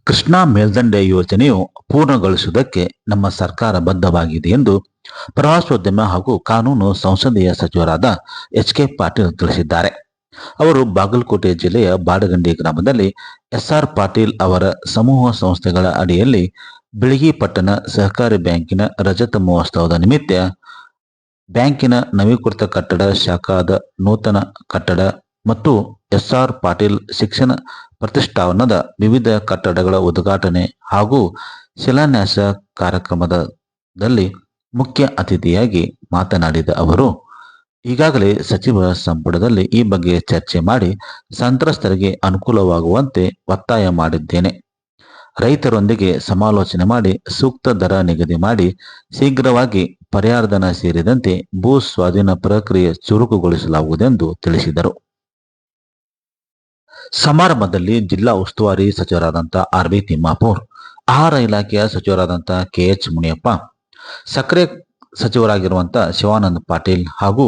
ಕೃಷ್ಣಾ ಮೇಲ್ದಂಡೆ ಯೋಜನೆಯು ಪೂರ್ಣಗೊಳಿಸುವುದಕ್ಕೆ ನಮ್ಮ ಸರ್ಕಾರ ಬದ್ಧವಾಗಿದೆ ಎಂದು ಪ್ರವಾಸೋದ್ಯಮ ಹಾಗೂ ಕಾನೂನು ಸಂಸದೀಯ ಸಚಿವರಾದ ಎಚ್.ಕೆ. ಪಾಟೀಲ್ ತಿಳಿಸಿದ್ದಾರೆ. ಅವರು ಬಾಗಲಕೋಟೆ ಜಿಲ್ಲೆಯ ಬಾಡಗಂಡಿ ಗ್ರಾಮದಲ್ಲಿ ಎಸ್.ಆರ್. ಪಾಟೀಲ್ ಅವರ ಸಮೂಹ ಸಂಸ್ಥೆಗಳ ಅಡಿಯಲ್ಲಿ ಬಿಳಿಗಿ ಪಟ್ಟಣ ಸಹಕಾರಿ ಬ್ಯಾಂಕಿನ ರಜತ ಮಹೋತ್ಸವದ ನಿಮಿತ್ತ ಬ್ಯಾಂಕಿನ ನವೀಕೃತ ಕಟ್ಟಡ, ಶಾಖಾದ ನೂತನ ಕಟ್ಟಡ ಮತ್ತು ಎಸ್.ಆರ್. ಪಾಟೀಲ್ ಶಿಕ್ಷಣ ಪ್ರತಿಷ್ಠಾನದ ವಿವಿಧ ಕಟ್ಟಡಗಳ ಉದ್ಘಾಟನೆ ಹಾಗೂ ಶಿಲಾನ್ಯಾಸ ಕಾರ್ಯಕ್ರಮದಲ್ಲಿ ಮುಖ್ಯ ಅತಿಥಿಯಾಗಿ ಮಾತನಾಡಿದ ಅವರು, ಈಗಾಗಲೇ ಸಚಿವ ಸಂಪುಟದಲ್ಲಿ ಈ ಬಗ್ಗೆ ಚರ್ಚೆ ಮಾಡಿ ಸಂತ್ರಸ್ತರಿಗೆ ಅನುಕೂಲವಾಗುವಂತೆ ಒತ್ತಾಯ ಮಾಡಿದ್ದೇನೆ. ರೈತರೊಂದಿಗೆ ಸಮಾಲೋಚನೆ ಮಾಡಿ ಸೂಕ್ತ ದರ ನಿಗದಿ ಮಾಡಿ ಶೀಘ್ರವಾಗಿ ಪರಿಹಾರಧನ ಸೇರಿದಂತೆ ಭೂ ಸ್ವಾಧೀನ ಪ್ರಕ್ರಿಯೆ ಚುರುಕುಗೊಳಿಸಲಾಗುವುದೆಂದು ತಿಳಿಸಿದರು. ಸಮಾರಂಭದಲ್ಲಿ ಜಿಲ್ಲಾ ಉಸ್ತುವಾರಿ ಸಚಿವರಾದಂಥ ಆರ್.ಬಿ. ತಿಮ್ಮಾಪುರ್, ಆಹಾರ ಇಲಾಖೆಯ ಸಚಿವರಾದಂಥ ಕೆ.ಎಚ್. ಮುನಿಯಪ್ಪ, ಸಕ್ಕರೆ ಸಚಿವರಾಗಿರುವಂಥ ಶಿವಾನಂದ ಪಾಟೀಲ್ ಹಾಗೂ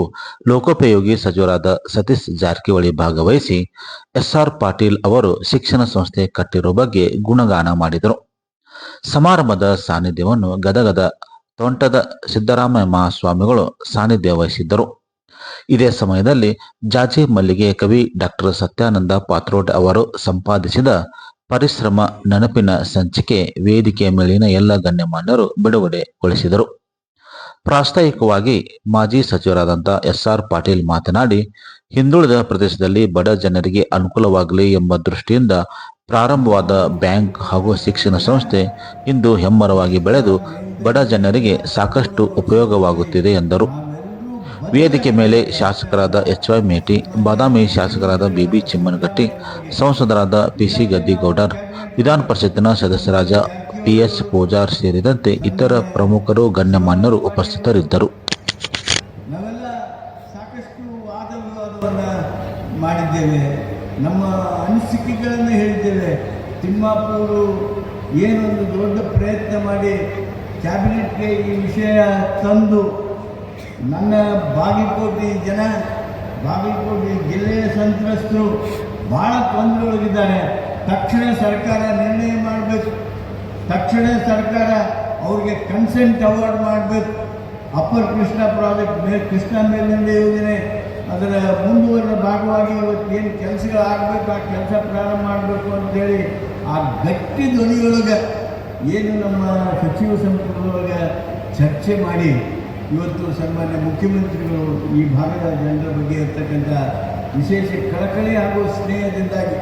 ಲೋಕೋಪಯೋಗಿ ಸಚಿವರಾದ ಸತೀಶ್ ಜಾರಕಿಹೊಳಿ ಭಾಗವಹಿಸಿ ಎಸ್.ಆರ್. ಪಾಟೀಲ್ ಅವರು ಶಿಕ್ಷಣ ಸಂಸ್ಥೆ ಕಟ್ಟಿರುವ ಬಗ್ಗೆ ಗುಣಗಾನ ಮಾಡಿದರು. ಸಮಾರಂಭದ ಸಾನ್ನಿಧ್ಯವನ್ನು ಗದಗದ ತೋಂಟದ ಸಿದ್ದರಾಮಯ್ಯ ಮಹಾಸ್ವಾಮಿಗಳು ಸಾನ್ನಿಧ್ಯ ವಹಿಸಿದ್ದರು. ಇದೇ ಸಮಯದಲ್ಲಿ ಜಾಜಿ ಮಲ್ಲಿಗೆ ಕವಿ ಡಾಕ್ಟರ್ ಸತ್ಯಾನಂದ ಪಾತ್ರೋಡ್ ಅವರು ಸಂಪಾದಿಸಿದ ಪರಿಶ್ರಮ ನೆನಪಿನ ಸಂಚಿಕೆ ವೇದಿಕೆಯ ಮೇಲಿನ ಎಲ್ಲ ಗಣ್ಯಮಾನ್ಯರು ಬಿಡುಗಡೆಗೊಳಿಸಿದರು. ಪ್ರಾಸ್ತಾವಿಕವಾಗಿ ಮಾಜಿ ಸಚಿವರಾದಂಥ ಎಸ್.ಆರ್. ಪಾಟೀಲ್ ಮಾತನಾಡಿ, ಹಿಂದುಳಿದ ಪ್ರದೇಶದಲ್ಲಿ ಬಡ ಜನರಿಗೆ ಅನುಕೂಲವಾಗಲಿ ಎಂಬ ದೃಷ್ಟಿಯಿಂದ ಪ್ರಾರಂಭವಾದ ಬ್ಯಾಂಕ್ ಹಾಗೂ ಶಿಕ್ಷಣ ಸಂಸ್ಥೆ ಇಂದು ಹೆಮ್ಮರವಾಗಿ ಬೆಳೆದು ಬಡ ಜನರಿಗೆ ಸಾಕಷ್ಟು ಉಪಯೋಗವಾಗುತ್ತಿದೆ ಎಂದರು. ವೇದಿಕೆ ಮೇಲೆ ಶಾಸಕರಾದ ಎಚ್.ವೈ. ಮೇಟಿ, ಬಾದಾಮಿ ಶಾಸಕರಾದ ಬಿ.ಬಿ. ಚಿಮ್ಮನಗಟ್ಟಿ, ಸಂಸದರಾದ ಪಿ.ಸಿ. ಗದ್ದಿಗೌಡರ್, ವಿಧಾನ ಪರಿಷತ್ತಿನ ಸದಸ್ಯರಾದ ಪಿ.ಎಸ್. ಪೂಜಾರ್ ಸೇರಿದಂತೆ ಇತರ ಪ್ರಮುಖರು ಗಣ್ಯಮಾನ್ಯರು ಉಪಸ್ಥಿತರಿದ್ದರು. ನಾವೆಲ್ಲ ಸಾಕಷ್ಟು ವಾದ ವಿವಾದವನ್ನು ಮಾಡಿದ್ದೇವೆ, ನಮ್ಮ ಅನಿಸಿಕೆಗಳನ್ನು ಹೇಳಿದ್ದೇವೆ. ತಿಮ್ಮಾಪುರು ಏನೊಂದು ದೊಡ್ಡ ಪ್ರಯತ್ನ ಮಾಡಿ ಕ್ಯಾಬಿನೆಟ್ಗೆ ಈ ವಿಷಯ ತಂದು ನನ್ನ ಬಾಗಲಕೋಟೆ ಜಿಲ್ಲೆಯ ಸಂತ್ರಸ್ತರು ಭಾಳ ತೊಂದರೆಯೊಳಗಿದ್ದಾರೆ. ತಕ್ಷಣ ಸರ್ಕಾರ ನಿರ್ಣಯ ಮಾಡಬೇಕು, ತಕ್ಷಣ ಸರ್ಕಾರ ಅವ್ರಿಗೆ ಕನ್ಸೆಂಟ್ ಅವಾರ್ಡ್ ಮಾಡಬೇಕು. ಅಪ್ಪರ್ ಕೃಷ್ಣಾ ಪ್ರಾಜೆಕ್ಟ್ ಕೃಷ್ಣಾ ಮೇಲ್ದಂಡೆ ಯೋಜನೆ ಅದರ ಮುಂದುವರೆದ ಭಾಗವಾಗಿ ಇವತ್ತು ಏನು ಕೆಲಸಗಳಾಗಬೇಕು ಆ ಕೆಲಸ ಪ್ರಾರಂಭ ಮಾಡಬೇಕು ಅಂತೇಳಿ ಆ ಗಟ್ಟಿ ಧ್ವನಿಯೊಳಗೆ ಏನು ನಮ್ಮ ಸಚಿವ ಸಂಪುಟದೊಳಗೆ ಚರ್ಚೆ ಮಾಡಿ ಇವತ್ತು ಸನ್ಮಾನ್ಯ ಮುಖ್ಯಮಂತ್ರಿಗಳು ಈ ಭಾಗದ ಜನರ ಬಗ್ಗೆ ಇರ್ತಕ್ಕಂಥ ವಿಶೇಷ ಕಳಕಳಿ ಹಾಗೂ ಸ್ನೇಹದಿಂದಾಗಿ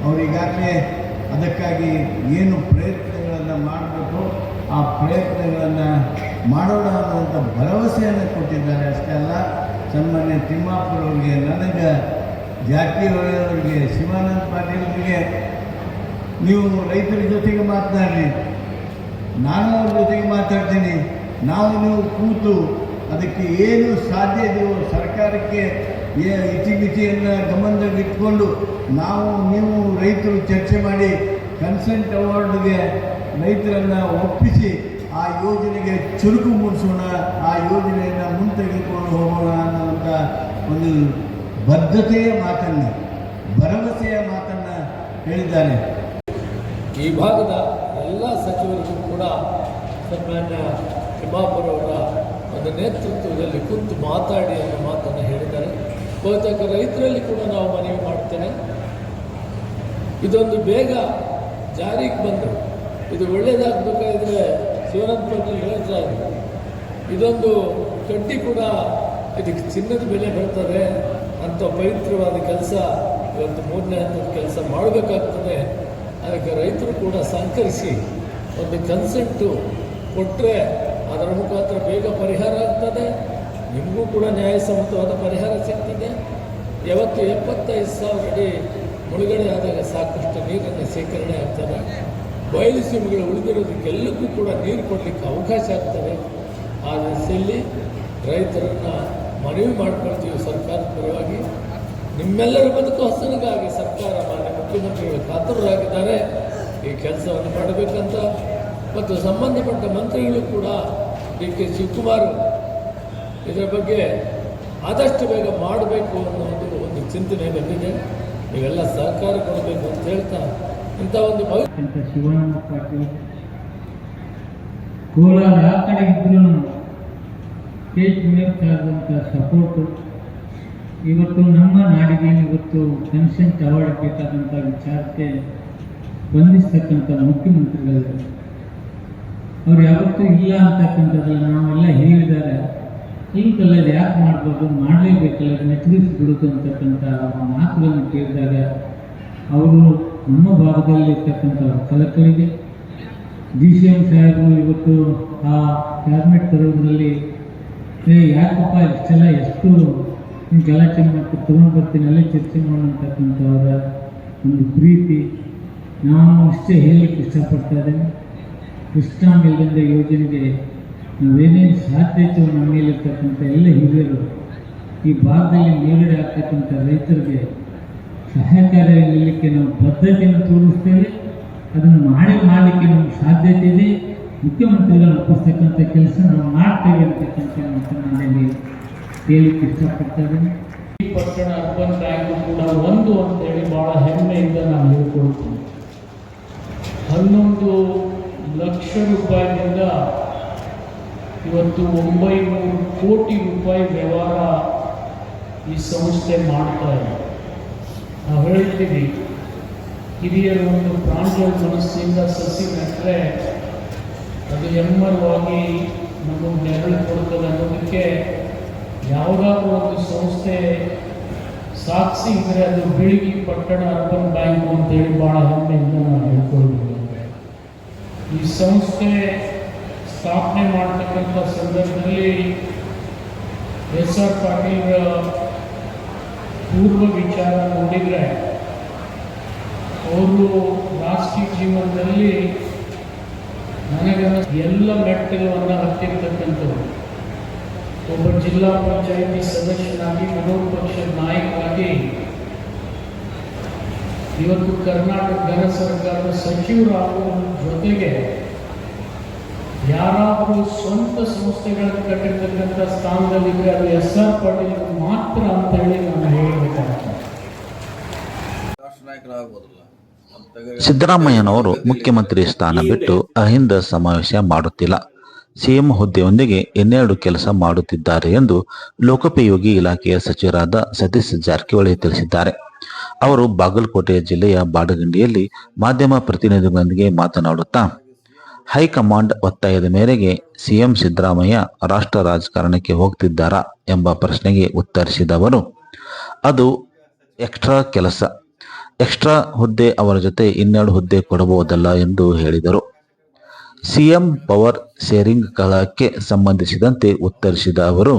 ಅವರಿಗಾಗಲೇ ಅದಕ್ಕಾಗಿ ಏನು ಪ್ರಯತ್ನಗಳನ್ನು ಮಾಡಬೇಕು ಆ ಪ್ರಯತ್ನಗಳನ್ನು ಮಾಡೋಣ ಅನ್ನುವಂಥ ಭರವಸೆಯನ್ನು ಕೊಟ್ಟಿದ್ದಾರೆ. ಅಷ್ಟೇ ಅಲ್ಲ, ಸನ್ಮಾನ್ಯ ತಿಮ್ಮಾಪುರ ಅವರಿಗೆ, ನನಗೆ, ಜಾರಕಿಹೊಳಿ ಅವರಿಗೆ, ಶಿವಾನಂದ ಪಾಟೀಲ್ ಅವರಿಗೆ, ನೀವು ರೈತರ ಜೊತೆಗೆ ಮಾತನಾಡಿ, ನಾನು ಅವ್ರ ಜೊತೆಗೆ ಮಾತಾಡ್ತೀನಿ, ನಾವು ನೀವು ಕೂತು ಅದಕ್ಕೆ ಏನು ಸಾಧ್ಯ ಇದೆಯೋ ಸರ್ಕಾರಕ್ಕೆ ಇತಿಮಿತಿಯನ್ನು ಗಮನದಲ್ಲಿಟ್ಕೊಂಡು ನೀವು ರೈತರು ಚರ್ಚೆ ಮಾಡಿ ಕನ್ಸೆಂಟ್ ಅವಾರ್ಡ್ಗೆ ರೈತರನ್ನು ಒಪ್ಪಿಸಿ ಆ ಯೋಜನೆಗೆ ಚುರುಕು ಮೂಡಿಸೋಣ, ಆ ಯೋಜನೆಯನ್ನು ಮುಂತೆಗೆದುಕೊಂಡು ಹೋಗೋಣ ಅನ್ನುವಂಥ ಒಂದು ಬದ್ಧತೆಯ ಮಾತನ್ನು, ಭರವಸೆಯ ಮಾತನ್ನು ಹೇಳಿದ್ದಾರೆ. ಈ ಭಾಗದ ಎಲ್ಲ ಸಚಿವರಿಗೂ ಕೂಡ ಸನ್ಮಾನ್ಯ ತಿಮ್ಮಾಪುರವರ ಒಂದು ನೇತೃತ್ವದಲ್ಲಿ ಕುಂತು ಮಾತಾಡಿ ಅನ್ನೋ ಮಾತನ್ನು ಹೇಳಿದ್ದಾರೆ. ಬಹುತೇಕ ರೈತರಲ್ಲಿ ಕೂಡ ನಾವು ಮನವಿ ಮಾಡ್ತೇನೆ, ಇದೊಂದು ಬೇಗ ಜಾರಿಗೆ ಬಂದು ಇದು ಒಳ್ಳೆಯದಾಗಬೇಕಾದ್ರೆ ಶಿವಾನಂದ ಪಾಟೀಲ್ ಹೇಳ್ತಾ ಇದ್ದಾರೆ, ಇದೊಂದು ಕಡ್ಡಿ ಕೂಡ ಇದಕ್ಕೆ ಚಿನ್ನದ ಬೆಲೆ ಬರ್ತದೆ ಅಂತ ಪವಿತ್ರವಾದ ಕೆಲಸ ಇವತ್ತು 3ನೇ ಹಂತದ ಕೆಲಸ ಮಾಡಬೇಕಾಗ್ತದೆ. ಅದಕ್ಕೆ ರೈತರು ಕೂಡ ಸಹಕರಿಸಿ ಒಂದು ಕನ್ಸೆಂಟು ಕೊಟ್ಟರೆ ಅದರ ಮುಖಾಂತರ ಬೇಗ ಪರಿಹಾರ ಆಗ್ತದೆ, ನಿಮಗೂ ಕೂಡ ನ್ಯಾಯಸಮ್ಮತವಾದ ಪರಿಹಾರ ಸಿಗ್ತದೆ. ಯಾವತ್ತು 75,000 ಅಡಿ ಮುಳುಗಡೆ ಆದಾಗ ಸಾಕಷ್ಟು ನೀರನ್ನು ಶೇಖರಣೆ ಆಗ್ತದೆ. ಬಯಲು ಸೀಮೆಗಳು ಉಳಿದಿರೋದಕ್ಕೆಲ್ಲಕ್ಕೂ ಕೂಡ ನೀರು ಕೊಡಲಿಕ್ಕೆ ಅವಕಾಶ ಆಗ್ತದೆ. ಆ ದಿಸೆಯಲ್ಲಿ ರೈತರನ್ನು ಮನವಿ ಮಾಡ್ಕೊಳ್ತೀವಿ ಸರ್ಕಾರದ ಪರವಾಗಿ. ನಿಮ್ಮೆಲ್ಲರ ಬದುಕು ಹಸನಿಗಾಗಿ ಸರ್ಕಾರ ಮಾನ್ಯ ಮುಖ್ಯಮಂತ್ರಿಗಳು ಕಾತರರಾಗಿದ್ದಾರೆ ಈ ಕೆಲಸವನ್ನು ಮಾಡಬೇಕಂತ. ಮತ್ತು ಸಂಬಂಧಪಟ್ಟ ಮಂತ್ರಿಗಳು ಕೂಡ ಡಿ.ಕೆ. ಶಿವಕುಮಾರ್ ಇದರ ಬಗ್ಗೆ ಆದಷ್ಟು ಬೇಗ ಮಾಡಬೇಕು ಅನ್ನೋದು ಒಂದು ಚಿಂತನೆ ಬಂದಿದೆ. ನೀವೆಲ್ಲ ಸಹಕಾರ ಕೊಡಬೇಕು ಅಂತ ಹೇಳ್ತಾ ಇಂಥ ಒಂದು ಅಂತ ಶಿವಾನಂದ ಪಾಟೀಲ್ ಕೋಲಾರ ಆ ಕಡೆ ಇದ್ರೂ ಸ್ಟೇಟ್ ಮುನಿಯಪ್ಪಾದಂಥ ಸಪೋರ್ಟು ಇವತ್ತು ನಮ್ಮ ನಾಡಿಗೆ ಇವತ್ತು ಕನ್ಸೆಂಟ್ ಅವಾರ್ಡ್ ಬೇಕಾದಂಥ ವಿಚಾರಕ್ಕೆ ಬಂಧಿಸ್ತಕ್ಕಂಥ ಮುಖ್ಯಮಂತ್ರಿಗಳು ಅವ್ರು ಯಾವತ್ತೂ ಇಲ್ಲ ಅಂತಕ್ಕಂಥದ್ದಲ್ಲ ನಾವೆಲ್ಲ ಹೇಳಿದ್ದಾರೆ. ಹಿಂಗಲ್ಲ ಯಾಕೆ ಮಾಡ್ಬೋದು, ಮಾಡಲೇಬೇಕಲ್ಲ, ನೆಚ್ಚರಿಸಿಬಿಡೋದು ಅಂತಕ್ಕಂಥ ಮಾತುಗಳನ್ನು ಕೇಳಿದಾಗ ಅವರು ನಮ್ಮ ಭಾಗದಲ್ಲಿರ್ತಕ್ಕಂಥ ಕಲಕಳಿಗೆ DCM ಸಾಹೇಬರು ಇವತ್ತು ಆ ಕ್ಯಾಬಿನೆಟ್ ತರೋದ್ರಲ್ಲಿ ಯಾಕಪ್ಪ ಇಷ್ಟೆಲ್ಲ ಎಷ್ಟು ಗಲಾಟೆ ಮತ್ತು ತೊಗೊಂಡು ಬರ್ತೀನಿ ಅಲ್ಲೇ ಚರ್ಚೆ ಮಾಡೋಂತಕ್ಕಂಥವರ ಒಂದು ಪ್ರೀತಿ ನಾನು ಇಷ್ಟೇ ಹೇಳಲಿಕ್ಕೆ ಇಷ್ಟಪಡ್ತಾ ಇದ್ದೇನೆ. ಕೃಷ್ಣಾ ಮೇಲ್ದಂಡೆ ಯೋಜನೆಗೆ ನಾವೇನೇನು ಸಾಧ್ಯತೆ ನಮ್ಮ ಮೇಲಿರ್ತಕ್ಕಂಥ ಎಲ್ಲ ಹಿರಿಯರು ಈ ಭಾಗದಲ್ಲಿ ಮೇಲ್ಗಡೆ ಆಗ್ತಕ್ಕಂಥ ರೈತರಿಗೆ ಸಹಕಾರ ನೀಡಲಿಕ್ಕೆ ನಾವು ಬದ್ಧತೆಯನ್ನು ತೋರಿಸ್ತೇವೆ. ಅದನ್ನು ಮಾಡಲಿಕ್ಕೆ ನಮ್ಗೆ ಸಾಧ್ಯತೆ ಇದೆ. ಮುಖ್ಯಮಂತ್ರಿಗಳು ಒಪ್ಪಿಸ್ತಕ್ಕಂಥ ಕೆಲಸ ನಾವು ಮಾಡ್ತೇವೆ ಅಂತಕ್ಕಂಥ ಮಾತನ್ನು ನಾನಲ್ಲಿ ಹೇಳಲಿಕ್ಕೆ ಇಷ್ಟಪಡ್ತಾ ಇದ್ದೇನೆ. ಈ ಪಟ್ಟಣ ಅರ್ಬನ್ ಬ್ಯಾಂಕ್ ಕೂಡ ಒಂದು ಅಂತೇಳಿ ಭಾಳ ಹೆಮ್ಮೆಯಿಂದ ನಾನು ಹೇಳ್ಕೊಳ್ತೀನಿ. 11 ಲಕ್ಷ ರೂಪಾಯಿನಿಂದ ಇವತ್ತು 900 ಕೋಟಿ ರೂಪಾಯಿ ವ್ಯವಹಾರ ಈ ಸಂಸ್ಥೆ ಮಾಡ್ತಾ ಇದೆ. ನಾವು ಹೇಳ್ತೀವಿ ಹಿರಿಯರು ಒಂದು ಪ್ರಾಂಜಲ ಮನಸ್ಸಿಂದ ಸಸಿ ನೆಟ್ಟರೆ ಅದು ಹೆಮ್ಮರವಾಗಿ ನಮಗೆ ನೆರಳು ಕೊಡ್ತದೆ ಅನ್ನೋದಕ್ಕೆ ಯಾವುದಾದ್ರೂ ಒಂದು ಸಂಸ್ಥೆ ಸಾಕ್ಷಿ ಇದ್ದರೆ ಅದು ಬೆಳಗಿ ಪಟ್ಟಣ ಅರ್ಬನ್ ಬ್ಯಾಂಕ್ ಅಂತೇಳಿ ಭಾಳ ಹೆಮ್ಮೆಯಿಂದ ನಾವು ಹೇಳ್ಕೊಳ್ಬೋದು. ಈ ಸಂಸ್ಥೆ ಸ್ಥಾಪನೆ ಮಾಡತಕ್ಕಂಥ ಸಂದರ್ಭದಲ್ಲಿ SR ಪಾಟೀಲ್ ಪೂರ್ವ ವಿಚಾರ ನೋಡಿದರೆ ಅವರು ರಾಜಕೀಯ ಜೀವನದಲ್ಲಿ ನನಗೆ ಎಲ್ಲ ಮೆಟ್ಟಲನ್ನು ಹತ್ತಿರ್ತಕ್ಕಂಥವ್ರು. ಒಬ್ಬ ಜಿಲ್ಲಾ ಪಂಚಾಯಿತಿ ಸದಸ್ಯನಾಗಿ ವಿರೋಧ ಪಕ್ಷದ ನಾಯಕರಾಗಿ ಇವತ್ತು ಕರ್ನಾಟಕ ಘನ ಸರ್ಕಾರದ ಸಚಿವರಾಗುವ ಜೊತೆಗೆ ಯಾರಾದರೂ ಸ್ವಂತ ಸಂಸ್ಥೆಗಳನ್ನು ಕಟ್ಟಿರ್ತಕ್ಕಂಥ ಸ್ಥಾನದಲ್ಲಿದ್ದರೆ ಅದು SR ಪಾಟೀಲ್ ಮಾತ್ರ ಅಂತ ಹೇಳಿ ನಾನು ಹೇಳಬೇಕಾಗ್ತದೆ. ಸಿದ್ದರಾಮಯ್ಯನವರು ಮುಖ್ಯಮಂತ್ರಿ ಸ್ಥಾನ ಬಿಟ್ಟು ಅಹಿಂದ ಸಮಾವೇಶ ಮಾಡುತ್ತಿಲ್ಲ, ಸಿಎಂ ಹುದ್ದೆಯೊಂದಿಗೆ ಇನ್ನೆರಡು ಕೆಲಸ ಮಾಡುತ್ತಿದ್ದಾರೆ ಎಂದು ಲೋಕೋಪಯೋಗಿ ಇಲಾಖೆಯ ಸಚಿವರಾದ ಸತೀಶ್ ಜಾರಕಿಹೊಳಿ ತಿಳಿಸಿದ್ದಾರೆ. ಅವರು ಬಾಗಲಕೋಟೆ ಜಿಲ್ಲೆಯ ಬಾಡಗಂಡಿಯಲ್ಲಿ ಮಾಧ್ಯಮ ಪ್ರತಿನಿಧಿಗಳೊಂದಿಗೆ ಮಾತನಾಡುತ್ತಾ ಹೈಕಮಾಂಡ್ ಒತ್ತಾಯದ ಮೇರೆಗೆ ಸಿಎಂ ಸಿದ್ದರಾಮಯ್ಯ ರಾಷ್ಟ್ರ ರಾಜಕಾರಣಕ್ಕೆ ಹೋಗ್ತಿದ್ದಾರಾ ಎಂಬ ಪ್ರಶ್ನೆಗೆ ಉತ್ತರಿಸಿದ ಅವರು, ಅದು ಎಕ್ಸ್ಟ್ರಾ ಹುದ್ದೆ, ಅವರ ಜೊತೆ ಇನ್ನೆರಡು ಹುದ್ದೆ ಕೊಡಬಹುದಲ್ಲ ಎಂದು ಹೇಳಿದರು. ಸಿಎಂ ಪವರ್ ಶೇರಿಂಗ್ ಕಳಕ್ಕೆ ಸಂಬಂಧಿಸಿದಂತೆ ಉತ್ತರಿಸಿದ ಅವರು,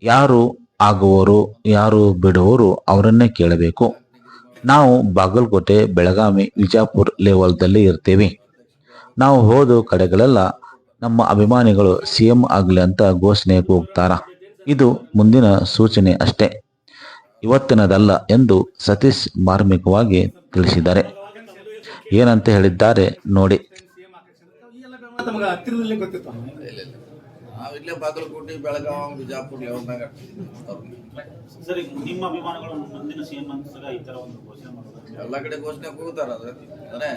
ಯಾರು ಆಗುವವರು ಯಾರು ಬಿಡುವವರು ಅವರನ್ನೇ ಕೇಳಬೇಕು. ನಾವು ಬಾಗಲಕೋಟೆ, ಬೆಳಗಾವಿ, ವಿಜಾಪುರ ಲೆವೆಲ್ದಲ್ಲಿ ಇರ್ತೀವಿ. ನಾವು ಹೋದ ಕಡೆಗಳೆಲ್ಲ ನಮ್ಮ ಅಭಿಮಾನಿಗಳು ಸಿಎಂ ಆಗಲಿ ಅಂತ ಘೋಷಣೆ ಕೂಗ್ತಾರ. ಇದು ಮುಂದಿನ ಸೂಚನೆ ಅಷ್ಟೇ, ಇವತ್ತಿನದಲ್ಲ ಎಂದು ಸತೀಶ್ ಮಾರ್ಮಿಕವಾಗಿ ತಿಳಿಸಿದ್ದಾರೆ. ಏನಂತ ಹೇಳಿದ್ದಾರೆ ನೋಡಿ. ಇಲ್ಲೇ ಬಾಗಲಕೋಟೆ, ಬೆಳಗಾವಿ, ವಿಜಾಪುರ ಲೆವೆಲ್ನಾಗ ಸರಿ, ನಿಮ್ಮ ಅಭಿಮಾನಿಗಳು ಮುಂದಿನ ಸಿಎಂ ಅಂತ ಈ ತರ ಒಂದು ಘೋಷಣೆ ಮಾಡೋದು ಎಲ್ಲ ಕಡೆ ಘೋಷಣೆ ಕೂಗ್ತಾರ. ಅಂದ್ರೆ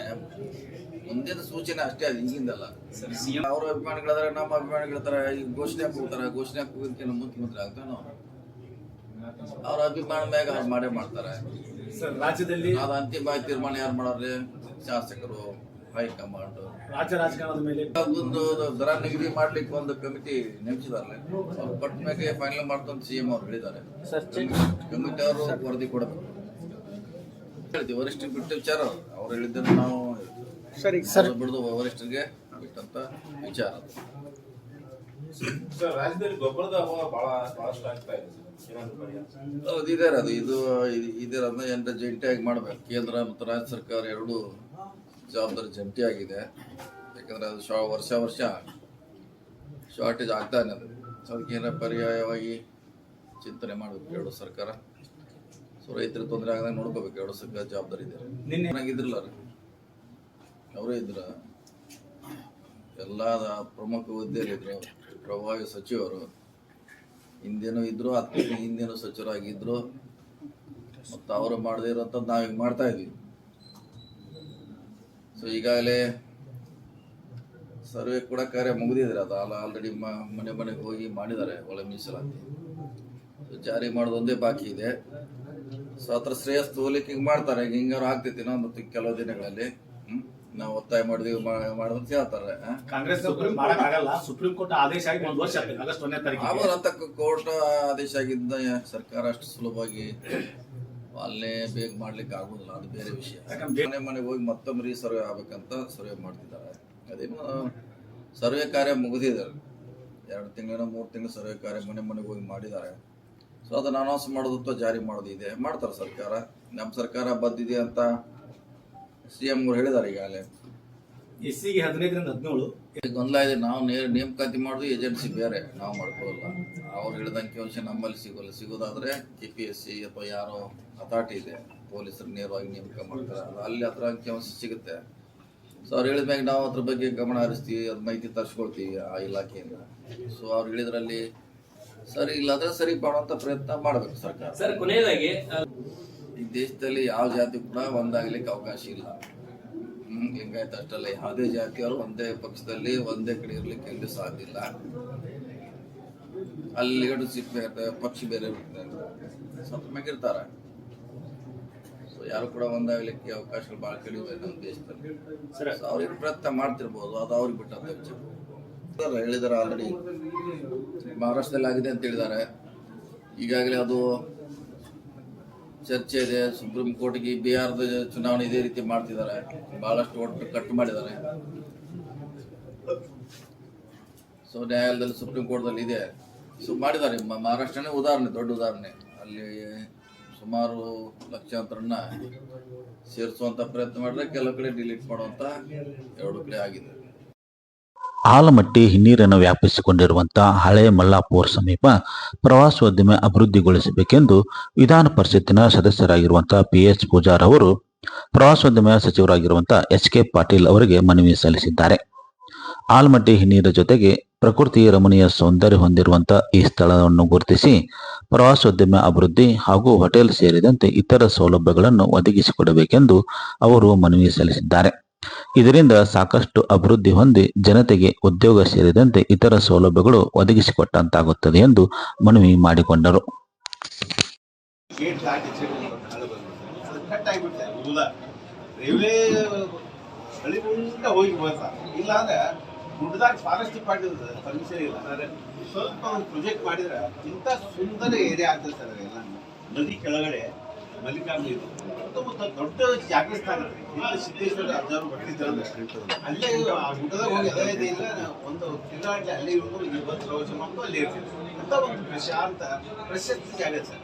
ಮುಂದಿನ ಸೂಚನೆ ಅಷ್ಟೇ, ಅದು ಹಿಂಗಿಂದಲ್ಲ. ಅವ್ರ ಅಭಿಮಾನಿಗಳಾದ್ರೆ ನಮ್ಮ ಅಭಿಮಾನಿಗಳ ತರ ಈ ಘೋಷಣೆ ಕೂಗ್ತಾರ. ಘೋಷಣೆ ಕೂಗೋದಕ್ಕೆ ನಮ್ಮ ಮುಖ್ಯಮಂತ್ರಿ ಆಗ್ತಾನೋ ಅವ್ರ ಅಭಿಮಾನ ಮ್ಯಾಗ ಅವ್ರು ಮಾಡೇ ಮಾಡ್ತಾರೆ. ರಾಜ್ಯದಲ್ಲಿ ಅದು ಅಂತಿಮ ತೀರ್ಮಾನ ಯಾರು ಮಾಡೋರಿ? ಶಾಸಕರು, ಹೈಕಮಾಂಡ್. ರಾಜ್ಯ ರಾಜಕಾರಣದ ಮೇಲೆ ಒಂದು ದರ ನಿಗದಿ ಮಾಡ್ಲಿಕ್ಕೆ ಒಂದು ಕಮಿಟಿ ನೇಮಿಸಿದಾರಲ್ಲ, ಅವ್ರು ಕೊಟ್ಟ ಮೇಲೆ ಫೈನಲ್ ಮಾಡ್ತಂತ ಸಿಎಂ ಅವ್ರು ಹೇಳಿದ್ದಾರೆ. ಕಮಿಟಿ ಅವರು ವರದಿ ಕೊಡಬೇಕು ಹೇಳ್ತೀವಿ. ವರಿಷ್ಠರಿಗೆ ಬಿಟ್ಟ ವಿಚಾರ ಅವ್ರು ಹೇಳಿದ್ದನ್ನು ನಾವು ಬಿಡುದು ವರಿಷ್ಠರಿಗೆ ಬಿಟ್ಟಂತ ವಿಚಾರ. ರಾಜ್ಯದಲ್ಲಿ ಗೊಬ್ಬರದ ಅಭಾವ ಬಹಳಷ್ಟು ಆಗ್ತಾ ಇದೆ. ಇದನ್ನ ಜಂಟಿಯಾಗಿ ಮಾಡ್ಬೇಕು. ಕೇಂದ್ರ ಮತ್ತು ರಾಜ್ಯ ಸರ್ಕಾರ ಎರಡು ಜವಾಬ್ದಾರಿ ಜಂಟಿಯಾಗಿದೆ. ಯಾಕಂದ್ರೆ ಅದು ವರ್ಷ ಶಾರ್ಟೇಜ್ ಆಗ್ತಾನೆ. ಅದಕ್ಕೇನ ಪರ್ಯಾಯವಾಗಿ ಚಿಂತನೆ ಮಾಡಬೇಕು ಎರಡು ಸರ್ಕಾರ. ಸೊ ರೈತರು ತೊಂದರೆ ಆಗದಂಗೆ ನೋಡ್ಕೋಬೇಕು. ಎರಡು ಸರ್ಕಾರ ಜವಾಬ್ದಾರಿ ಇದೆ. ನಿನ್ನೆಗಿದ್ರಲ್ಲ ಅವರೇ ಇದ್ರ, ಎಲ್ಲ ಪ್ರಮುಖ ಹುದ್ದೆಯಲ್ಲಿದ್ರು, ಪ್ರಭಾವಿ ಸಚಿವರು ಹಿಂದೇನೂ ಇದ್ರು, ಅದಕ್ಕೆ ಹಿಂದೇನೂ ಸಚಿವರಾಗಿದ್ರು. ಮತ್ತು ಅವರು ಮಾಡದೇ ಇರೋಂಥದ್ದು ನಾವೀಗ ಮಾಡ್ತಾ ಇದ್ವಿ. ಸೊ ಈಗಾಗಲೇ ಸರ್ವೆ ಕೂಡ ಕಾರ್ಯ ಮುಗಿದಿದ್ರೆ ಅದು ಆಲ್ರೆಡಿ ಮನೆ ಮನೆಗೆ ಹೋಗಿ ಮಾಡಿದ್ದಾರೆ ಒಳ ಮೀಸಲಾತಿ. ಜಾರಿ ಮಾಡೋದೊಂದೇ ಬಾಕಿ ಇದೆ. ಸೊ ಹತ್ರ ಶ್ರೇಯಸ್ ತೋಲಿಕ್ಕೆ ಹಿಂಗೆ ಮಾಡ್ತಾರೆ, ಹಿಂಗಾರು ಆಗ್ತೈತಿ ಇನ್ನೊಂದು ಕೆಲವು ದಿನಗಳಲ್ಲಿ. ನಾವು ಒತ್ತಾಯ ಮಾಡಿದ್ವಿ ಮಾಡೋದಂತ ಹೇಳ್ತಾರೆ. ಕಾಂಗ್ರೆಸ್ ಮಾಡಕ್ಕಾಗಲ್ಲ, ಸುಪ್ರೀಂ ಕೋರ್ಟ್ ಆದೇಶ ಆಗಿ 1 ವರ್ಷ ಆಗ್ತದೆ, ಆಗಸ್ಟ್ 1ನೇ ತಾರೀಕು ಆಮೇಲೆ ಕೋರ್ಟ್ ಆದೇಶ ಆಗಿದ್ದ ಸರ್ಕಾರ ಅಷ್ಟು ಸುಲಭವಾಗಿ ಪಾಲನೆ ಬೇಗ ಮಾಡ್ಲಿಕ್ಕೆ ಆಗುದಿಲ್ಲ, ಅದು ಬೇರೆ ವಿಷಯ. ಮನೆ ಮನೆಗೆ ಹೋಗಿ ಮತ್ತೊಮ್ಮೆ ಸರ್ವೆ ಆಗ್ಬೇಕಂತ ಸರ್ವೆ ಮಾಡ್ತಿದ್ದಾರೆ. ಅದೇನು ಸರ್ವೆ ಕಾರ್ಯ ಮುಗಿದಿದ್ದಾರೆ, 2 ತಿಂಗಳ 3 ತಿಂಗಳ ಸರ್ವೆ ಕಾರ್ಯ ಮನೆ ಮನೆಗೆ ಹೋಗಿ ಮಾಡಿದ್ದಾರೆ. ಸೊ ಅದನ್ನು ಅನೌನ್ಸ್ ಮಾಡೋದು ಅಥವಾ ಜಾರಿ ಮಾಡೋದು ಇದೆ, ಮಾಡ್ತಾರೆ ಸರ್ಕಾರ. ನಮ್ಮ ಸರ್ಕಾರ ಬಂದಿದೆ ಅಂತ CM ಅವರು ಹೇಳಿದ್ದಾರೆ ಈಗಾಗಲೇ. SC ಗೆ 15ರಿಂದ 17 ಗೊಂದಲ ಇದೆ. ನಾವು ನೇಮಕಾತಿ ಮಾಡೋದು ಏಜೆನ್ಸಿ ಬೇರೆ, ನಾವು ಮಾಡ್ಕೊಳ್ಳಲ್ಲ. ಅವ್ರು ಹೇಳಿದ ಅಂಕಿಅಂಶ ನಮ್ಮಲ್ಲಿ ಸಿಗೋದಾದ್ರೆ KPSC ಅಥವಾ ಯಾರೋ ಅಥಾರಿಟಿ ಇದೆ, ಪೊಲೀಸರು ನೇರವಾಗಿ ನೇಮಕ ಮಾಡ್ತಾರೆ, ಅದು ಅಲ್ಲಿ ಹತ್ರ ಅಂಕಿಅಂಶ ಸಿಗುತ್ತೆ. ಸೊ ಅವ್ರು ಹೇಳಿದ ಮ್ಯಾಗ ನಾವು ಅದ್ರ ಬಗ್ಗೆ ಗಮನ ಹರಿಸ್ತೀವಿ, ಅದು ಮಾಹಿತಿ ತರಿಸ್ಕೊಳ್ತೀವಿ ಆ ಇಲಾಖೆಯಿಂದ. ಸೊ ಅವ್ರು ಹೇಳಿದ್ರಲ್ಲಿ ಸರಿ ಇಲ್ಲಾಂದ್ರೆ ಸರಿ ಮಾಡುವಂತ ಪ್ರಯತ್ನ ಮಾಡಬೇಕು ಸರ್ಕಾರ. ಸರ್, ಕೊನೆಯದಾಗಿ ಈ ದೇಶದಲ್ಲಿ ಯಾವ ಜಾತಿ ಕೂಡ ಒಂದಾಗ್ಲಿಕ್ಕೆ ಅವಕಾಶ ಇಲ್ಲ. ಲಿಂಗಾಯತ ಅಷ್ಟಲ್ಲ, ಯಾವುದೇ ಜಾತಿಯವರು ಒಂದೇ ಪಕ್ಷದಲ್ಲಿ ಒಂದೇ ಕಡೆ ಇರ್ಲಿಕ್ಕೆ ಎಲ್ಲಿ ಸಾಧ್ಯ ಇಲ್ಲ. ಅಲ್ಲಿ ಲೀಡರ್ಶಿಪ್ ಬೇರೆ, ಪಕ್ಷ ಬೇರೆ ಸ್ವಲ್ಪ ಮ್ಯಾಗಿರ್ತಾರೆ. ಸೊ ಯಾರು ಕೂಡ ಒಂದಾಗ್ಲಿಕ್ಕೆ ಅವಕಾಶಗಳು ಭಾಳ ಕಡಿಮೆ ನಮ್ಮ ದೇಶದಲ್ಲಿ. ಸೊ ಅವ್ರಿಗೆ ಪ್ರಯತ್ನ ಮಾಡ್ತಿರ್ಬೋದು, ಅದು ಅವ್ರಿಗೆ ಬಿಟ್ಟಂತ ವಿಚಾರ. ಹೇಳಿದಾರೆ ಆಲ್ರೆಡಿ ಮಹಾರಾಷ್ಟ್ರದಲ್ಲಿ ಆಗಿದೆ ಅಂತ ಹೇಳಿದ್ದಾರೆ. ಈಗಾಗಲೇ ಅದು ಚರ್ಚೆ ಇದೆ. ಸುಪ್ರೀಂ ಕೋರ್ಟ್ಗೆ ಬಿಹಾರದ ಚುನಾವಣೆ ಇದೇ ರೀತಿ ಮಾಡ್ತಿದ್ದಾರೆ, ಬಹಳಷ್ಟು ಓಟ್ ಕಟ್ ಮಾಡಿದ್ದಾರೆ. ಸೊ ನ್ಯಾಯಾಲಯದಲ್ಲಿ ಸುಪ್ರೀಂ ಕೋರ್ಟ್ದಲ್ಲಿ ಇದೆ. ಸೊ ಮಾಡಿದ್ದಾರೆ. ಮಹಾರಾಷ್ಟ್ರನೇ ಉದಾಹರಣೆ, ದೊಡ್ಡ ಉದಾಹರಣೆ. ಅಲ್ಲಿ ಸುಮಾರು ಲಕ್ಷಾಂತರನ್ನ ಸೇರಿಸುವಂತ ಪ್ರಯತ್ನ ಮಾಡಿದ್ರೆ ಕೆಲವು ಕಡೆ ಡಿಲೀಟ್ ಮಾಡುವಂತ 2 ಕಡೆ ಆಗಿದೆ. ಆಲಮಟ್ಟಿ ಹಿನ್ನೀರನ್ನು ವ್ಯಾಪಿಸಿಕೊಂಡಿರುವಂತಹ ಹಳೆ ಮಲ್ಲಾಪುರ ಸಮೀಪ ಪ್ರವಾಸೋದ್ಯಮ ಅಭಿವೃದ್ಧಿಗೊಳಿಸಬೇಕೆಂದು ವಿಧಾನ ಪರಿಷತ್ತಿನ ಸದಸ್ಯರಾಗಿರುವಂತಹ PH ಪೂಜಾರ್ ಅವರು ಪ್ರವಾಸೋದ್ಯಮ ಸಚಿವರಾಗಿರುವಂತಹ HK ಪಾಟೀಲ್ ಅವರಿಗೆ ಮನವಿ ಸಲ್ಲಿಸಿದ್ದಾರೆ. ಆಲಮಟ್ಟಿ ಹಿನ್ನೀರ ಜೊತೆಗೆ ಪ್ರಕೃತಿ ರಮಣೀಯ ಸೌಂದರ್ಯ ಹೊಂದಿರುವಂತಹ ಈ ಸ್ಥಳವನ್ನು ಗುರುತಿಸಿ ಪ್ರವಾಸೋದ್ಯಮ ಅಭಿವೃದ್ಧಿ ಹಾಗೂ ಹೋಟೆಲ್ ಸೇರಿದಂತೆ ಇತರ ಸೌಲಭ್ಯಗಳನ್ನು ಒದಗಿಸಿಕೊಡಬೇಕೆಂದು ಅವರು ಮನವಿ ಸಲ್ಲಿಸಿದ್ದಾರೆ. ಇದರಿಂದ ಸಾಕಷ್ಟು ಅಭಿವೃದ್ಧಿ ಹೊಂದಿ ಜನತೆಗೆ ಉದ್ಯೋಗ ಸೇರಿದಂತೆ ಇತರ ಸೌಲಭ್ಯಗಳು ಒದಗಿಸಿಕೊಟ್ಟಂತಾಗುತ್ತದೆ ಎಂದು ಮನವಿ ಮಾಡಿಕೊಂಡರು. ಗುಡ್ಡದಾಗ ಫಾರೆಸ್ಟ್ ಡಿಪಾರ್ಟ್ಮೆಂಟ್ ಪರ್ಮಿಷನ್ ಇಲ್ಲ, ಸ್ವಲ್ಪ ಒಂದು ಪ್ರೊಜೆಕ್ಟ್ ಮಾಡಿದ್ರೆ ಇಂಥ ಸುಂದರ ಏರಿಯಾ ಆಗ್ತದೆ ಸರ್. ಎಲ್ಲ ನದಿ ಕೆಳಗಡೆ ಮಲ್ಲಿಕಾರ್ಜುನ ಇದು ದೊಡ್ಡ ಜಾಗೃತ ಸ್ಥಾನ. ಸಿದ್ದೇಶ್ವರ ಅಜ್ಜಾರು ಬರ್ತಿದ್ದಾರೆ, ಅಲ್ಲೇ ಆ ಗುಡ್ಡದಾಗ ಹೋಗಿ ಅದೇ ಇಲ್ಲ ಒಂದು ತಿಂಗಳಾಗಲಿ ಅಲ್ಲೇ ಇರ್ಬೋದು, 20 ಪ್ರವಚನ ಮಾಡ್ಕೊಂಡು ಅಲ್ಲೇ ಇರ್ತೀವಿ ಅಂತ ಒಂದು ಪ್ರಶಾಂತ ಪ್ರಶಸ್ತಿ ಜಾಗ ಸರ್.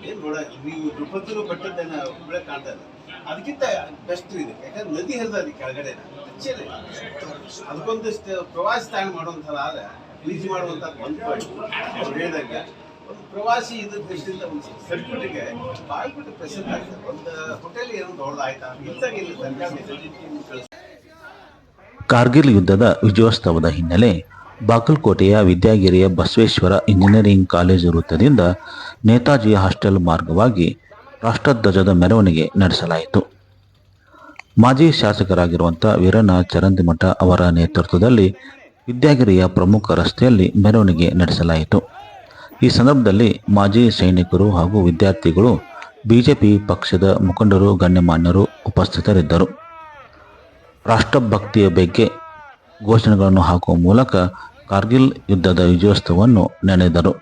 ಏನು ನೋಡ, ನೀವು ತಿರುಪತಿಗೂ ಬೆಟ್ಟದ್ದೇನ ಒಳ್ಳೆ ಕಾಣ್ತಾ ಇಲ್ಲ, ಅದಕ್ಕಿಂತ ಬೆಸ್ಟ್ ಇದೆ. ಯಾಕಂದ್ರೆ ನದಿ ಹರಿದ ಅಲ್ಲಿ ಕೆಳಗಡೆ ಹಚ್ಚಿದೆ. ಅದಕ್ಕೊಂದಿಷ್ಟು ಪ್ರವಾಸಿ ತಾಣ ಮಾಡುವಂಥದ್ದು ಆದ್ರೆ ರೀಚ್ ಮಾಡುವಂಥ ಒಂದು ಅವ್ರು ಹೇಳಿದಾಗ ಒಂದು ಪ್ರವಾಸಿ ಇದ್ರ ದೃಷ್ಟಿಯಿಂದ ಒಂದು ಸರ್ಕ್ಯೂಟಿಗೆ ಬಾಳ್ಬಿಟ್ಟು ಪ್ರಸಿದ್ಧ ಆಗ್ತದೆ. ಒಂದು ಹೋಟೆಲ್ ಏನೋ ದೊಡ್ಡದಾಯ್ತಾ ಇದ್ದಾಗಿಲ್ಲ ಸರ್ಕಾರ. ಕಾರ್ಗಿಲ್ ಯುದ್ಧದ ವಿಜಯೋತ್ಸವದ ಹಿನ್ನೆಲೆ ಬಾಗಲಕೋಟೆಯ ವಿದ್ಯಾಗಿರಿಯ ಬಸವೇಶ್ವರ ಇಂಜಿನಿಯರಿಂಗ್ ಕಾಲೇಜು ವೃತ್ತದಿಂದ ನೇತಾಜಿ ಹಾಸ್ಟೆಲ್ ಮಾರ್ಗವಾಗಿ ರಾಷ್ಟ್ರಧ್ವಜದ ಮೆರವಣಿಗೆ ನಡೆಸಲಾಯಿತು. ಮಾಜಿ ಶಾಸಕರಾಗಿರುವಂಥ ವೀರಣ್ಣ ಚರಂದಿಮಠ ಅವರ ನೇತೃತ್ವದಲ್ಲಿ ವಿದ್ಯಾಗಿರಿಯ ಪ್ರಮುಖ ರಸ್ತೆಯಲ್ಲಿ ಮೆರವಣಿಗೆ ನಡೆಸಲಾಯಿತು. ಈ ಸಂದರ್ಭದಲ್ಲಿ ಮಾಜಿ ಸೈನಿಕರು ಹಾಗೂ ವಿದ್ಯಾರ್ಥಿಗಳು, ಬಿಜೆಪಿ ಪಕ್ಷದ ಮುಖಂಡರು, ಗಣ್ಯಮಾನ್ಯರು ಉಪಸ್ಥಿತರಿದ್ದರು. ರಾಷ್ಟ್ರಭಕ್ತಿಯ ಬಗ್ಗೆ ಘೋಷಣೆಗಳನ್ನು ಹಾಕುವ ಮೂಲಕ ಕಾರ್ಗಿಲ್ ಯುದ್ಧದ ವಿಜಯೋತ್ಸವವನ್ನು ನೆನೆದರು.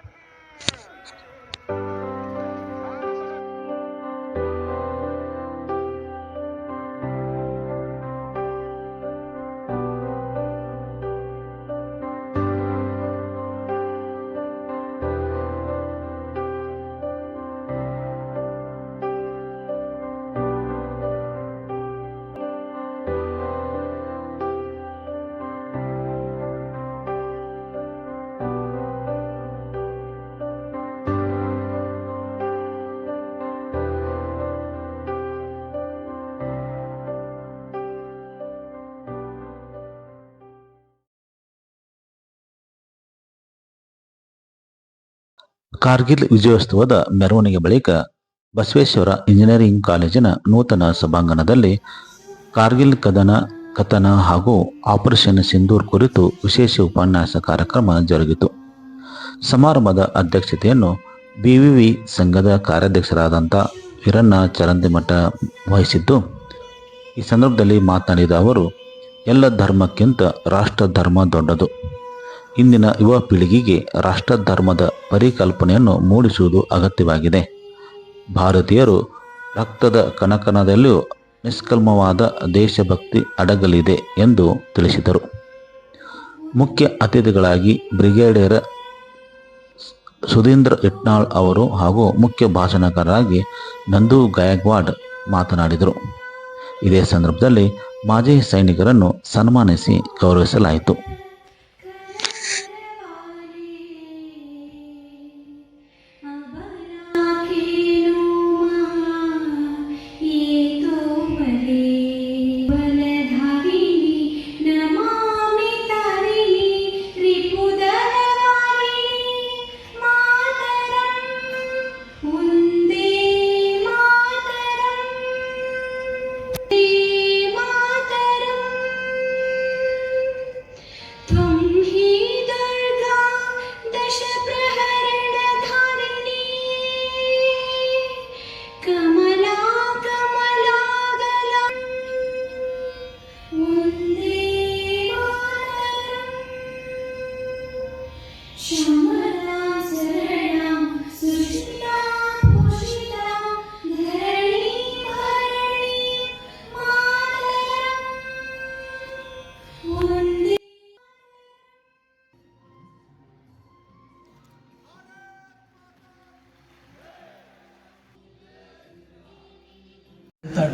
ಕಾರ್ಗಿಲ್ ವಿಜಯೋತ್ಸವದ ಮೆರವಣಿಗೆ ಬಳಿಕ ಬಸವೇಶ್ವರ ಇಂಜಿನಿಯರಿಂಗ್ ಕಾಲೇಜಿನ ನೂತನ ಸಭಾಂಗಣದಲ್ಲಿ ಕಾರ್ಗಿಲ್ ಕಥನ ಹಾಗೂ ಆಪರೇಷನ್ ಸಿಂಧೂರ್ ಕುರಿತು ವಿಶೇಷ ಉಪನ್ಯಾಸ ಕಾರ್ಯಕ್ರಮ ಜರುಗಿತು. ಸಮಾರಂಭದ ಅಧ್ಯಕ್ಷತೆಯನ್ನು BVV ಸಂಘದ ಕಾರ್ಯಾಧ್ಯಕ್ಷರಾದಂಥ ವೀರಣ್ಣ ಚರಂತಿಮಠ ವಹಿಸಿದ್ದು, ಈ ಸಂದರ್ಭದಲ್ಲಿ ಮಾತನಾಡಿದ ಅವರು, ಎಲ್ಲ ಧರ್ಮಕ್ಕಿಂತ ರಾಷ್ಟ್ರ ಧರ್ಮ ದೊಡ್ಡದು. ಇಂದಿನ ಯುವ ಪೀಳಿಗೆಗೆ ರಾಷ್ಟ್ರ ಧರ್ಮದ ಪರಿಕಲ್ಪನೆಯನ್ನು ಮೂಡಿಸುವುದು ಅಗತ್ಯವಾಗಿದೆ. ಭಾರತೀಯರು ರಕ್ತದ ಕಣಕಣದಲ್ಲಿಯೂ ನಿಷ್ಕಲ್ಮವಾದ ದೇಶಭಕ್ತಿ ಅಡಗಲಿದೆ ಎಂದು ತಿಳಿಸಿದರು. ಮುಖ್ಯ ಅತಿಥಿಗಳಾಗಿ ಬ್ರಿಗೇಡಿಯರ್ ಸುಧೀಂದ್ರ ಇಟ್ನಾಳ್ ಅವರು ಹಾಗೂ ಮುಖ್ಯ ಭಾಷಣಕಾರರಾಗಿ ನಂದು ಗಾಯಕ್ವಾಡ್ ಮಾತನಾಡಿದರು. ಇದೇ ಸಂದರ್ಭದಲ್ಲಿ ಮಾಜಿ ಸೈನಿಕರನ್ನು ಸನ್ಮಾನಿಸಿ ಗೌರವಿಸಲಾಯಿತು.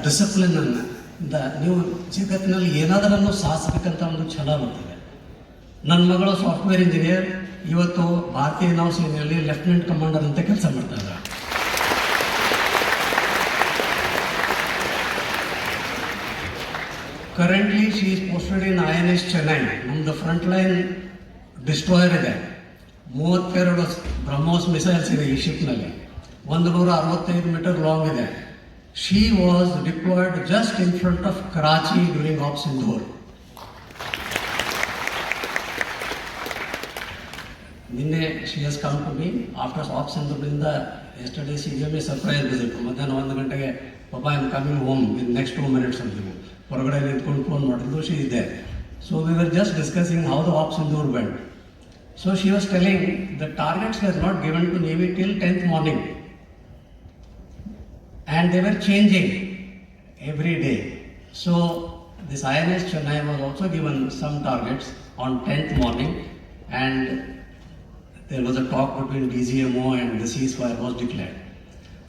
ಡಿಸಿಪ್ಲಿನನ್ನು ನೀವು ಜಗತ್ತಿನಲ್ಲಿ ಏನಾದರನ್ನು ಸಾಧಿಸಬೇಕಂತ ಒಂದು ಛಲ ಬರ್ತದೆ. ನನ್ನ ಮಗಳು ಸಾಫ್ಟ್ವೇರ್ ಇಂಜಿನಿಯರ್, ಇವತ್ತು ಭಾರತೀಯ ನೌಸೇನೆಯಲ್ಲಿ ಲೆಫ್ಟಿನೆಂಟ್ ಕಮಾಂಡರ್ ಅಂತ ಕೆಲಸ ಮಾಡ್ತಾ ಇದ್ದಾರೆ. Currently she is posted in INS Chennai. ನಮ್ಮದು ಫ್ರಂಟ್ ಲೈನ್ ಡಿಸ್ಟ್ರಾಯರ್ ಇದೆ, 32 ಬ್ರಹ್ಮೋಸ್ ಮಿಸೈಲ್ಸ್ ಇದೆ ಈ ಶಿಪ್ನಲ್ಲಿ, 165 ಮೀಟರ್ ಲಾಂಗ್ ಇದೆ. She was deployed just in front of Karachi during Op Sindoor. Ninne she has come to me after Op Sindoor. Yesterday she gave me a surprise visit. Madhyana 1 ಗಂಟೆಗೆ, Papa, I am coming home in next 2 minutes ಅಂತಿದ್ರು. ಹೊರಗಡೆ ನಿಂತ್ಕೊಂಡು phone ಮಾಡಿದ್ರು, she is there. So we were just discussing how the Op Sindoor went. So she was telling the targets were not given to Navy till 10th morning. And they were changing every day. So this INS Chennai was also given some targets on 10th morning, and there was a talk between DGMO and the ceasefire was declared.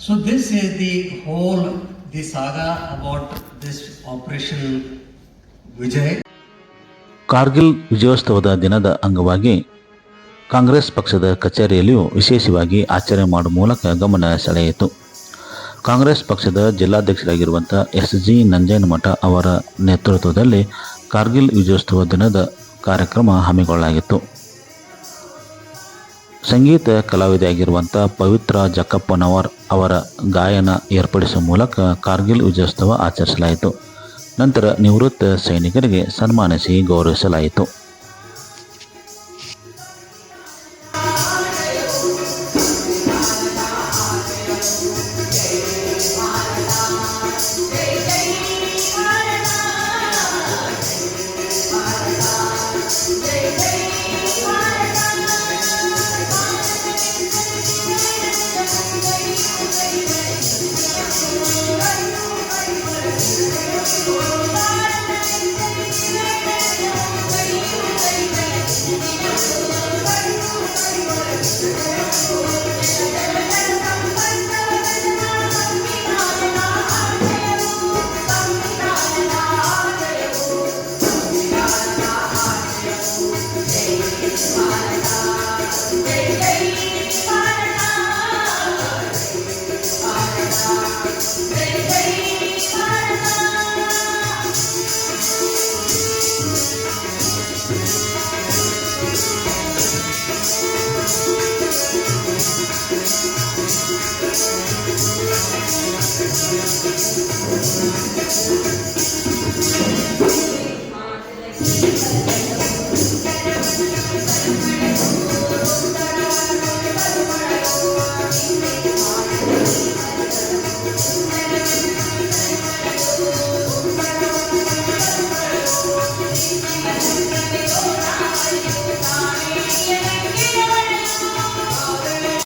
So this is the saga about this Operation Vijay. Kargil ವಿಜಯೋತ್ಸವದ ದಿನದ ಅಂಗವಾಗಿ ಕಾಂಗ್ರೆಸ್ ಪಕ್ಷದ ಕಚೇರಿಯಲ್ಲಿಯೂ ವಿಶೇಷವಾಗಿ ಆಚರಣೆ ಮಾಡುವ ಮೂಲಕ ಗಮನ ಸೆಳೆಯಿತು. ಕಾಂಗ್ರೆಸ್ ಪಕ್ಷದ ಜಿಲ್ಲಾಧ್ಯಕ್ಷರಾಗಿರುವಂಥ SG ನಂಜನಮಠ ಅವರ ನೇತೃತ್ವದಲ್ಲಿ ಕಾರ್ಗಿಲ್ ವಿಜಯೋತ್ಸವ ದಿನದ ಕಾರ್ಯಕ್ರಮ ಹಮ್ಮಿಕೊಳ್ಳಲಾಗಿತ್ತು. ಸಂಗೀತ ಕಲಾವಿದೆಯಾಗಿರುವಂಥ ಪವಿತ್ರ ಜಕ್ಕಪ್ಪನವರ್ ಅವರ ಗಾಯನ ಏರ್ಪಡಿಸುವ ಮೂಲಕ ಕಾರ್ಗಿಲ್ ವಿಜಯೋತ್ಸವ ಆಚರಿಸಲಾಯಿತು. ನಂತರ ನಿವೃತ್ತ ಸೈನಿಕರಿಗೆ ಸನ್ಮಾನಿಸಿ ಗೌರವಿಸಲಾಯಿತು.